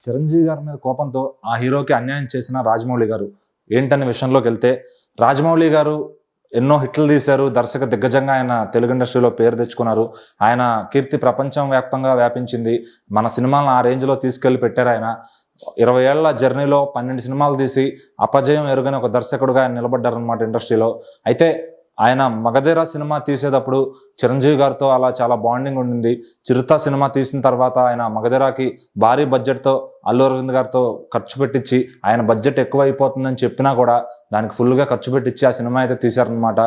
చిరంజీవి గారి మీద కోపంతో ఆ హీరోకి అన్యాయం చేసిన రాజమౌళి గారు ఏంటనే విషయంలోకి వెళ్తే, రాజమౌళి గారు ఎన్నో హిట్లు తీశారు. దర్శక దిగ్గజంగా ఆయన తెలుగు ఇండస్ట్రీలో పేరు తెచ్చుకున్నారు. ఆయన కీర్తి ప్రపంచం వ్యాప్తంగా వ్యాపించింది. మన సినిమాలను ఆ రేంజ్లో తీసుకెళ్లి పెట్టారు ఆయన. 20 ఏళ్ల జర్నీలో 12 సినిమాలు తీసి అపజయం ఎరుగని ఒక దర్శకుడుగా ఆయన నిలబడ్డారనమాట ఇండస్ట్రీలో. అయితే ఆయన మగధీర సినిమా తీసేటప్పుడు చిరంజీవి గారితో అలా చాలా బాండింగ్ ఉండింది. చిరుత సినిమా తీసిన తర్వాత ఆయన మగధీరాకి భారీ బడ్జెట్తో అల్లు అరవింద్ గారితో ఖర్చు పెట్టించి, ఆయన బడ్జెట్ ఎక్కువ అయిపోతుందని చెప్పినా కూడా దానికి ఫుల్గా ఖర్చు పెట్టించి ఆ సినిమా అయితే తీశారనమాట.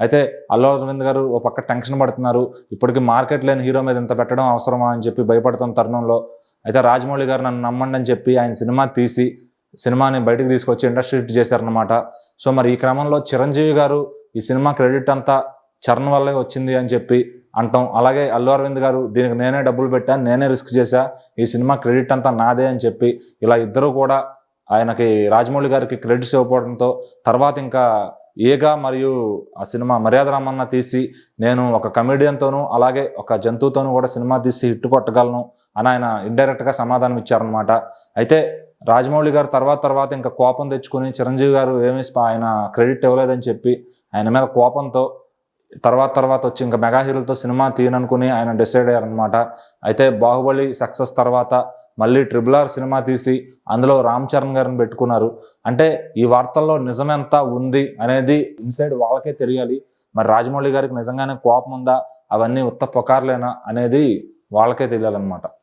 అయితే అల్లు అరవింద్ గారు ఓ పక్క టెన్షన్ పడుతున్నారు. ఇప్పటికీ మార్కెట్ లేని హీరో మీద ఇంత పెట్టడం అవసరమా అని చెప్పి భయపడుతున్న తరుణంలో అయితే రాజమౌళి గారు నన్ను నమ్మండి అని చెప్పి ఆయన సినిమా తీసి సినిమాని బయటకు తీసుకొచ్చి ఇండస్ట్రీ హిట్ చేశారనమాట. సో మరి ఈ క్రమంలో చిరంజీవి గారు ఈ సినిమా క్రెడిట్ అంతా చరణ్ వల్లే వచ్చింది అని చెప్పి అంటాం. అలాగే అల్లు అరవింద్ గారు దీనికి నేనే డబ్బులు పెట్టాను, నేనే రిస్క్ చేశా, ఈ సినిమా క్రెడిట్ అంతా నాదే అని చెప్పి ఇలా ఇద్దరు కూడా ఆయనకి రాజమౌళి గారికి క్రెడిట్స్ ఇవ్వకపోవడంతో తర్వాత ఇంకా ఏగా మరియు ఆ సినిమా మర్యాద రామన్న తీసి నేను ఒక కమెడియన్తోనూ అలాగే ఒక జంతువుతోనూ కూడా సినిమా తీసి హిట్ కొట్టగలను అని ఆయన ఇండైరెక్ట్గా సమాధానం ఇచ్చారనమాట. అయితే రాజమౌళి గారు తర్వాత ఇంకా కోపం తెచ్చుకుని చిరంజీవి గారు ఆయన క్రెడిట్ ఇవ్వలేదని చెప్పి ఆయన మీద కోపంతో తర్వాత వచ్చి ఇంకా మెగా హీరోలతో సినిమా తీయననుకుని ఆయన డిసైడ్ అయ్యారనమాట. అయితే బాహుబలి సక్సెస్ తర్వాత మళ్ళీ RRR సినిమా తీసి అందులో రామ్ చరణ్ గారిని పెట్టుకున్నారు. అంటే ఈ వార్తల్లో నిజమెంత ఉంది అనేది ఇన్సైడ్ వాళ్ళకే తెలియాలి. మరి రాజమౌళి గారికి నిజంగానే కోపం ఉందా, అవన్నీ ఉత్త పొకార్లేనా అనేది వాళ్ళకే తెలియాలన్నమాట.